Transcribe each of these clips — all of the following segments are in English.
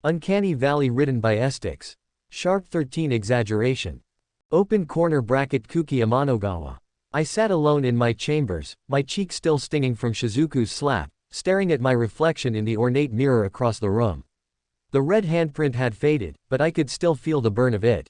Uncanny Valley written by Aestics. Sharp 13 exaggeration. Open corner bracket Kuki Amanogawa. I sat alone in my chambers, my cheek still stinging from Shizuku's slap, staring at my reflection in the ornate mirror across the room. The red handprint had faded, but I could still feel the burn of it.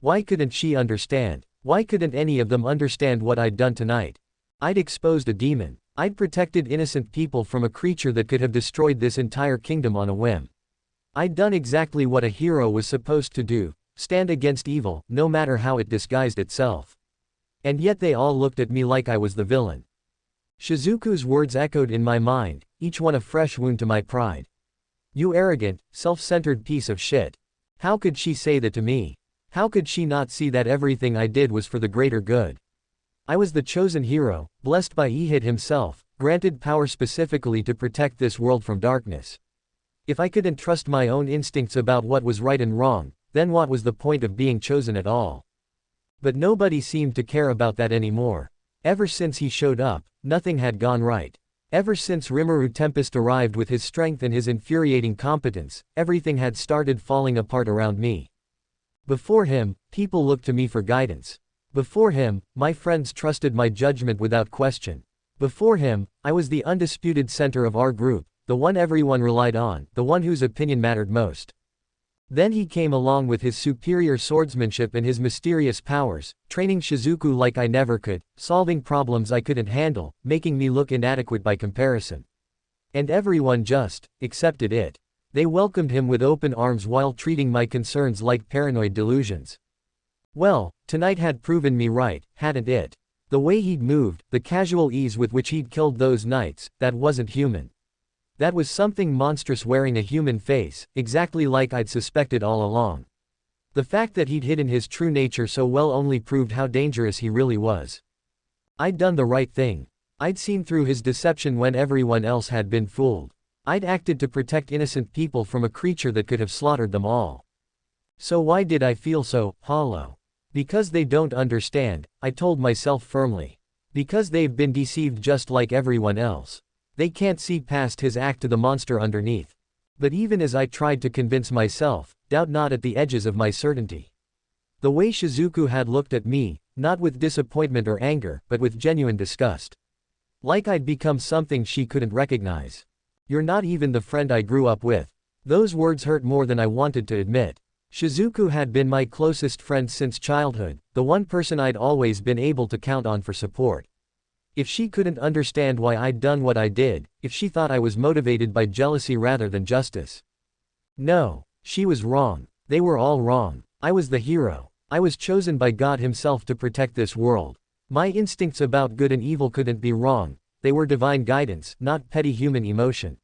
Why couldn't she understand? Why couldn't any of them understand what I'd done tonight? I'd exposed a demon. I'd protected innocent people from a creature that could have destroyed this entire kingdom on a whim. I'd done exactly what a hero was supposed to do, stand against evil, no matter how it disguised itself. And yet they all looked at me like I was the villain. Shizuku's words echoed in my mind, each one a fresh wound to my pride. You arrogant, self-centered piece of shit. How could she say that to me? How could she not see that everything I did was for the greater good? I was the chosen hero, blessed by Ehid himself, granted power specifically to protect this world from darkness. If I couldn't trust my own instincts about what was right and wrong, then what was the point of being chosen at all? But nobody seemed to care about that anymore. Ever since he showed up, nothing had gone right. Ever since Rimuru Tempest arrived with his strength and his infuriating competence, everything had started falling apart around me. Before him, people looked to me for guidance. Before him, my friends trusted my judgment without question. Before him, I was the undisputed center of our group, the one everyone relied on, the one whose opinion mattered most. Then he came along with his superior swordsmanship and his mysterious powers, training Shizuku like I never could, solving problems I couldn't handle, making me look inadequate by comparison. And everyone just accepted it. They welcomed him with open arms while treating my concerns like paranoid delusions. Well, tonight had proven me right, hadn't it? The way he'd moved, the casual ease with which he'd killed those knights, that wasn't human. That was something monstrous wearing a human face, exactly like I'd suspected all along. The fact that he'd hidden his true nature so well only proved how dangerous he really was. I'd done the right thing. I'd seen through his deception when everyone else had been fooled. I'd acted to protect innocent people from a creature that could have slaughtered them all. So why did I feel so hollow? Because they don't understand, I told myself firmly. Because they've been deceived just like everyone else. They can't see past his act to the monster underneath. But even as I tried to convince myself, doubt not at the edges of my certainty. The way Shizuku had looked at me, not with disappointment or anger, but with genuine disgust. Like I'd become something she couldn't recognize. You're not even the friend I grew up with. Those words hurt more than I wanted to admit. Shizuku had been my closest friend since childhood, the one person I'd always been able to count on for support. If she couldn't understand why I'd done what I did, if she thought I was motivated by jealousy rather than justice. No, she was wrong. They were all wrong. I was the hero. I was chosen by God himself to protect this world. My instincts about good and evil couldn't be wrong. They were divine guidance, not petty human emotion.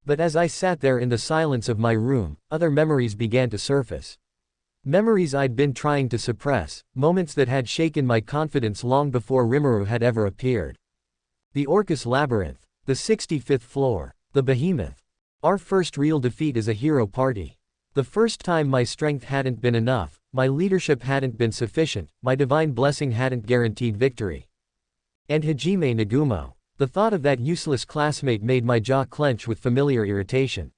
But as I sat there in the silence of my room, other memories began to surface. Memories I'd been trying to suppress, moments that had shaken my confidence long before Rimuru had ever appeared. The Orcus Labyrinth, the 65th floor, the Behemoth. Our first real defeat as a hero party. The first time my strength hadn't been enough, my leadership hadn't been sufficient, my divine blessing hadn't guaranteed victory. And Hajime Nagumo. The thought of that useless classmate made my jaw clench with familiar irritation.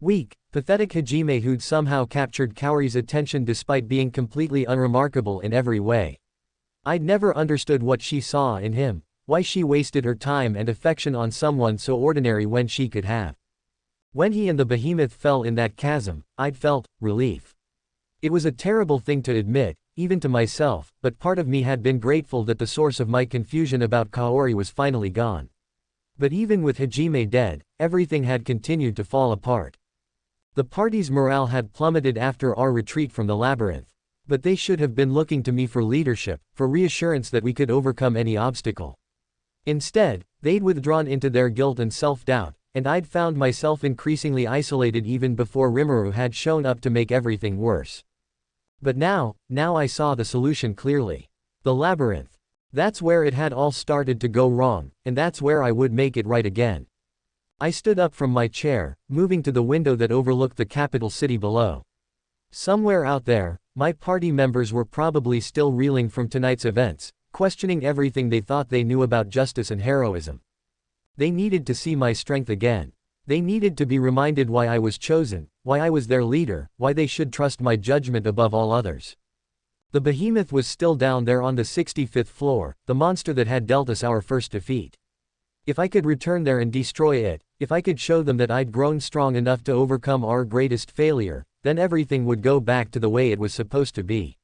Weak, pathetic Hajime who'd somehow captured Kaori's attention despite being completely unremarkable in every way. I'd never understood what she saw in him, why she wasted her time and affection on someone so ordinary when she could have. When he and the Behemoth fell in that chasm, I'd felt relief. It was a terrible thing to admit, even to myself, but part of me had been grateful that the source of my confusion about Kaori was finally gone. But even with Hajime dead, everything had continued to fall apart. The party's morale had plummeted after our retreat from the labyrinth. But they should have been looking to me for leadership, for reassurance that we could overcome any obstacle. Instead, they'd withdrawn into their guilt and self-doubt, and I'd found myself increasingly isolated even before Rimuru had shown up to make everything worse. But now I saw the solution clearly. The labyrinth. That's where it had all started to go wrong, and that's where I would make it right again. I stood up from my chair, moving to the window that overlooked the capital city below. Somewhere out there, my party members were probably still reeling from tonight's events, questioning everything they thought they knew about justice and heroism. They needed to see my strength again. They needed to be reminded why I was chosen, why I was their leader, why they should trust my judgment above all others. The behemoth was still down there on the 65th floor, the monster that had dealt us our first defeat. If I could return there and destroy it, if I could show them that I'd grown strong enough to overcome our greatest failure, then everything would go back to the way it was supposed to be.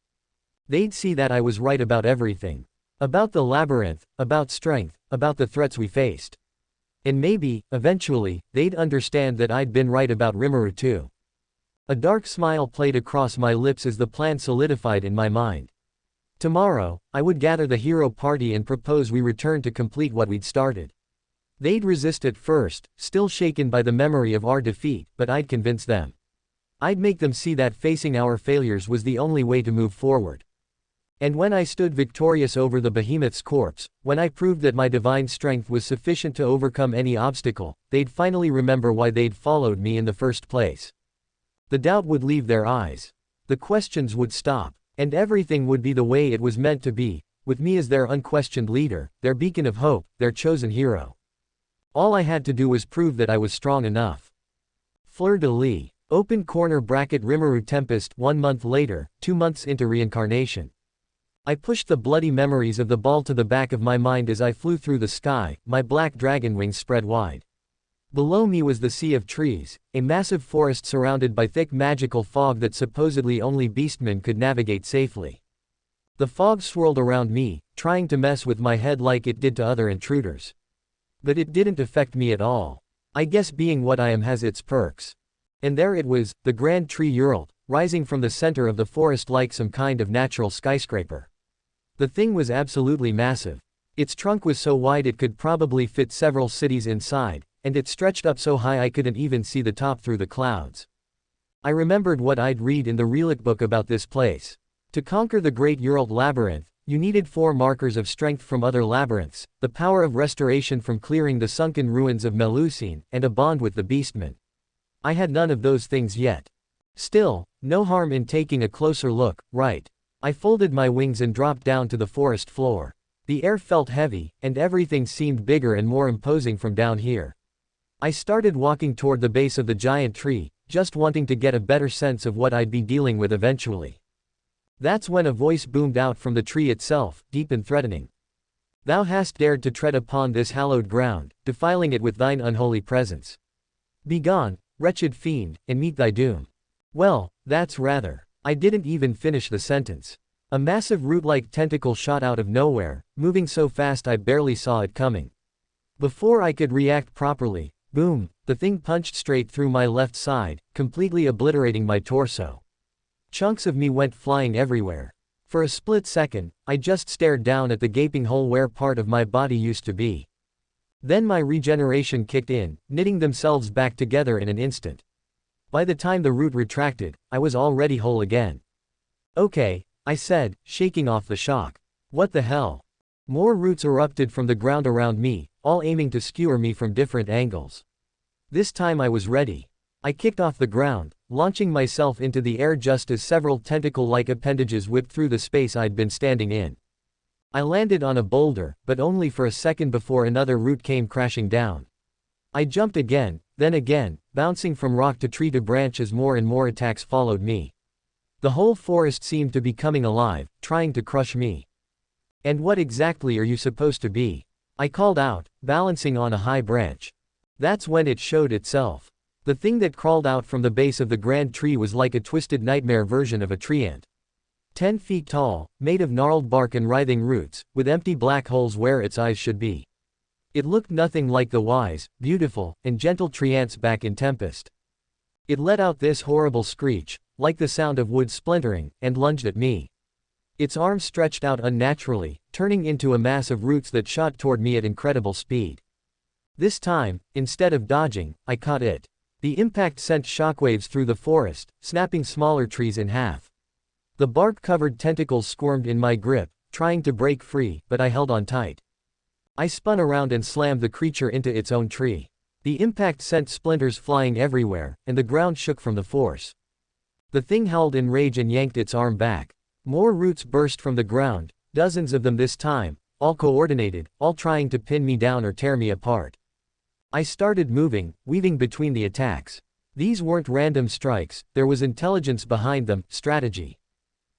They'd see that I was right about everything. About the labyrinth, about strength, about the threats we faced. And maybe, eventually, they'd understand that I'd been right about Rimuru too. A dark smile played across my lips as the plan solidified in my mind. Tomorrow, I would gather the hero party and propose we return to complete what we'd started. They'd resist at first, still shaken by the memory of our defeat, but I'd convince them. I'd make them see that facing our failures was the only way to move forward. And when I stood victorious over the behemoth's corpse, when I proved that my divine strength was sufficient to overcome any obstacle, they'd finally remember why they'd followed me in the first place. The doubt would leave their eyes. The questions would stop, and everything would be the way it was meant to be, with me as their unquestioned leader, their beacon of hope, their chosen hero. All I had to do was prove that I was strong enough. Fleur-de-lis. Open corner bracket Rimuru Tempest 1 month later, 2 months into reincarnation. I pushed the bloody memories of the ball to the back of my mind as I flew through the sky, my black dragon wings spread wide. Below me was the sea of trees, a massive forest surrounded by thick magical fog that supposedly only beastmen could navigate safely. The fog swirled around me, trying to mess with my head like it did to other intruders. But it didn't affect me at all. I guess being what I am has its perks. And there it was, the grand tree Uralt, rising from the center of the forest like some kind of natural skyscraper. The thing was absolutely massive. Its trunk was so wide it could probably fit several cities inside, and it stretched up so high I couldn't even see the top through the clouds. I remembered what I'd read in the relic book about this place. To conquer the Great Uralt Labyrinth, you needed 4 markers of strength from other labyrinths, the power of restoration from clearing the sunken ruins of Melusine, and a bond with the beastmen. I had none of those things yet. Still, no harm in taking a closer look, right? I folded my wings and dropped down to the forest floor. The air felt heavy, and everything seemed bigger and more imposing from down here. I started walking toward the base of the giant tree, just wanting to get a better sense of what I'd be dealing with eventually. That's when a voice boomed out from the tree itself, deep and threatening. Thou hast dared to tread upon this hallowed ground, defiling it with thine unholy presence. Begone, wretched fiend, and meet thy doom. Well, that's rather. I didn't even finish the sentence. A massive root-like tentacle shot out of nowhere, moving so fast I barely saw it coming. Before I could react properly, boom, the thing punched straight through my left side, completely obliterating my torso. Chunks of me went flying everywhere. For a split second, I just stared down at the gaping hole where part of my body used to be. Then my regeneration kicked in, knitting themselves back together in an instant. By the time the root retracted, I was already whole again. Okay, I said, shaking off the shock. What the hell? More roots erupted from the ground around me, all aiming to skewer me from different angles. This time I was ready. I kicked off the ground, launching myself into the air just as several tentacle-like appendages whipped through the space I'd been standing in. I landed on a boulder, but only for a second before another root came crashing down. I jumped again, then again, bouncing from rock to tree to branch as more and more attacks followed me. The whole forest seemed to be coming alive, trying to crush me. And what exactly are you supposed to be? I called out, balancing on a high branch. That's when it showed itself. The thing that crawled out from the base of the grand tree was like a twisted nightmare version of a tree ant. 10 feet tall, made of gnarled bark and writhing roots, with empty black holes where its eyes should be. It looked nothing like the wise, beautiful, and gentle tree ants back in Tempest. It let out this horrible screech, like the sound of wood splintering, and lunged at me. Its arms stretched out unnaturally, turning into a mass of roots that shot toward me at incredible speed. This time, instead of dodging, I caught it. The impact sent shockwaves through the forest, snapping smaller trees in half. The bark-covered tentacles squirmed in my grip, trying to break free, but I held on tight. I spun around and slammed the creature into its own tree. The impact sent splinters flying everywhere, and the ground shook from the force. The thing howled in rage and yanked its arm back. More roots burst from the ground, dozens of them this time, all coordinated, all trying to pin me down or tear me apart. I started moving, weaving between the attacks. These weren't random strikes, there was intelligence behind them, strategy.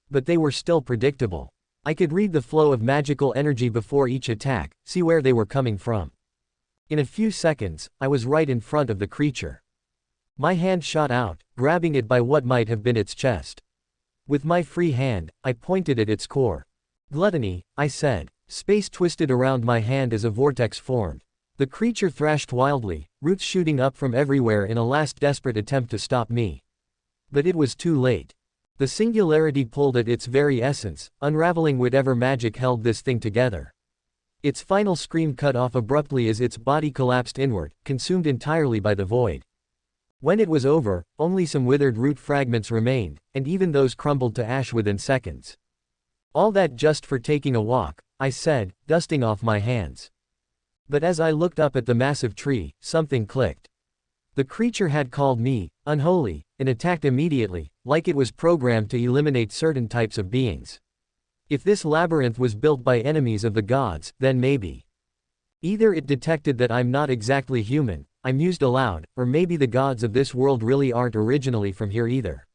But they were still predictable. I could read the flow of magical energy before each attack, see where they were coming from. In a few seconds, I was right in front of the creature. My hand shot out, grabbing it by what might have been its chest. With my free hand, I pointed at its core. Gluttony, I said. Space twisted around my hand as a vortex formed. The creature thrashed wildly, roots shooting up from everywhere in a last desperate attempt to stop me. But it was too late. The singularity pulled at its very essence, unraveling whatever magic held this thing together. Its final scream cut off abruptly as its body collapsed inward, consumed entirely by the void. When it was over, only some withered root fragments remained, and even those crumbled to ash within seconds. All that just for taking a walk, I said, dusting off my hands. But as I looked up at the massive tree, something clicked. The creature had called me unholy, and attacked immediately, like it was programmed to eliminate certain types of beings. If this labyrinth was built by enemies of the gods, then maybe. Either it detected that I'm not exactly human, I mused aloud, or maybe the gods of this world really aren't originally from here either.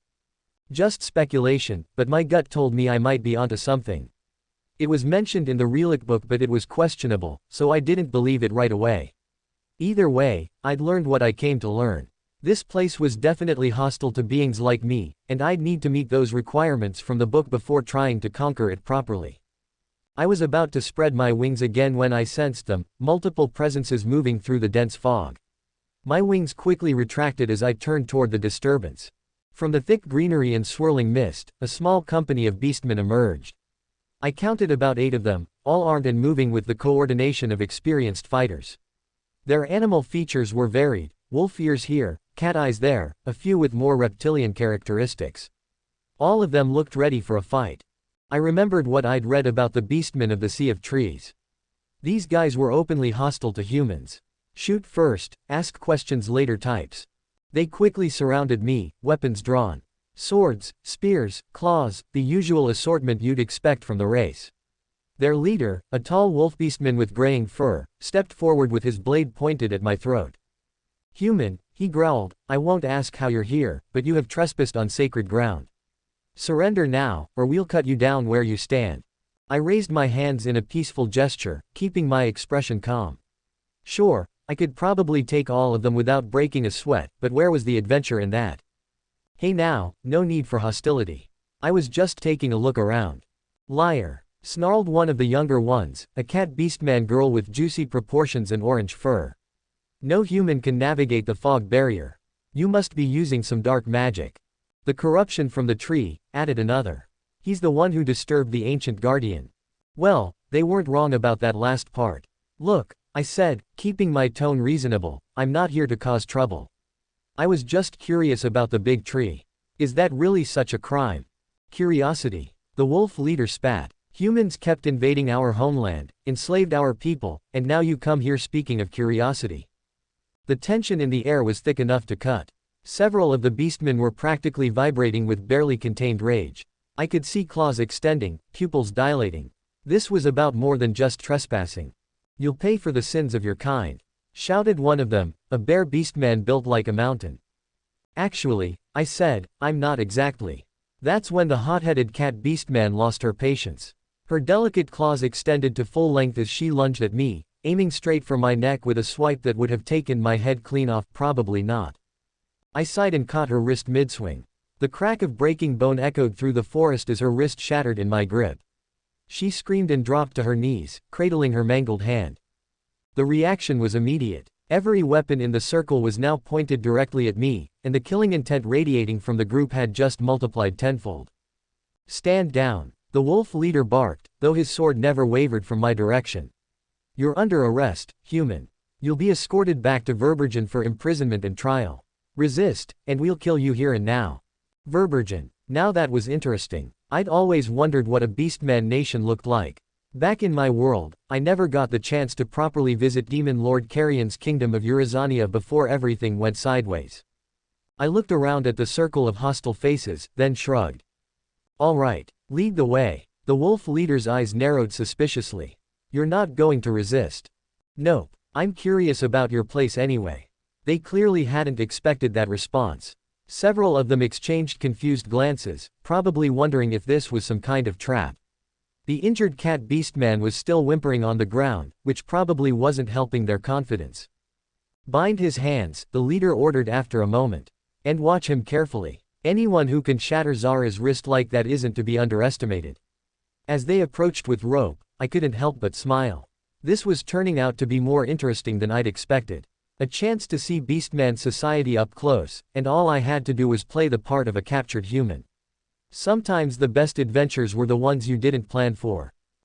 Just speculation, but my gut told me I might be onto something. It was mentioned in the relic book, but it was questionable, so I didn't believe it right away. Either way, I'd learned what I came to learn. This place was definitely hostile to beings like me, and I'd need to meet those requirements from the book before trying to conquer it properly. I was about to spread my wings again when I sensed them, multiple presences moving through the dense fog. My wings quickly retracted as I turned toward the disturbance. From the thick greenery and swirling mist, a small company of beastmen emerged. I counted about 8 of them, all armed and moving with the coordination of experienced fighters. Their animal features were varied, wolf ears here, cat eyes there, a few with more reptilian characteristics. All of them looked ready for a fight. I remembered what I'd read about the beastmen of the Sea of Trees. These guys were openly hostile to humans. Shoot first, ask questions later types. They quickly surrounded me, weapons drawn. Swords, spears, claws, the usual assortment you'd expect from the race. Their leader, a tall wolf-beastman with graying fur, stepped forward with his blade pointed at my throat. Human, he growled, I won't ask how you're here, but you have trespassed on sacred ground. Surrender now, or we'll cut you down where you stand. I raised my hands in a peaceful gesture, keeping my expression calm. Sure, I could probably take all of them without breaking a sweat, but where was the adventure in that? Hey now, no need for hostility. I was just taking a look around. Liar, snarled one of the younger ones, a cat beastman girl with juicy proportions and orange fur. No human can navigate the fog barrier. You must be using some dark magic. The corruption from the tree, added another. He's the one who disturbed the ancient guardian. Well, they weren't wrong about that last part. Look, I said, keeping my tone reasonable, I'm not here to cause trouble. I was just curious about the big tree. Is that really such a crime? Curiosity. The wolf leader spat. Humans kept invading our homeland, enslaved our people, and now you come here speaking of curiosity. The tension in the air was thick enough to cut. Several of the beastmen were practically vibrating with barely contained rage. I could see claws extending, pupils dilating. This was about more than just trespassing. You'll pay for the sins of your kind, shouted one of them, a bear beastman built like a mountain. Actually, I said, I'm not exactly. That's when the hot-headed cat beastman lost her patience. Her delicate claws extended to full length as she lunged at me, aiming straight for my neck with a swipe that would have taken my head clean off. Probably not. I sighed and caught her wrist mid-swing. The crack of breaking bone echoed through the forest as her wrist shattered in my grip. She screamed and dropped to her knees, cradling her mangled hand. The reaction was immediate. Every weapon in the circle was now pointed directly at me, and the killing intent radiating from the group had just multiplied tenfold. Stand down, the wolf leader barked, though his sword never wavered from my direction. You're under arrest, human. You'll be escorted back to Verbergen for imprisonment and trial. Resist, and we'll kill you here and now. Verbergen. Now that was interesting. I'd always wondered what a beastman nation looked like. Back in my world, I never got the chance to properly visit Demon Lord Carrion's kingdom of Eurazania before everything went sideways. I looked around at the circle of hostile faces, then shrugged. All right, lead the way. The wolf leader's eyes narrowed suspiciously. You're not going to resist. Nope. I'm curious about your place anyway. They clearly hadn't expected that response. Several of them exchanged confused glances, probably wondering if this was some kind of trap. The injured cat beastman was still whimpering on the ground, which probably wasn't helping their confidence. Bind his hands, the leader ordered after a moment. And watch him carefully. Anyone who can shatter Zara's wrist like that isn't to be underestimated. As they approached with rope, I couldn't help but smile. This was turning out to be more interesting than I'd expected. A chance to see Beastman's society up close, and all I had to do was play the part of a captured human. Sometimes the best adventures were the ones you didn't plan for.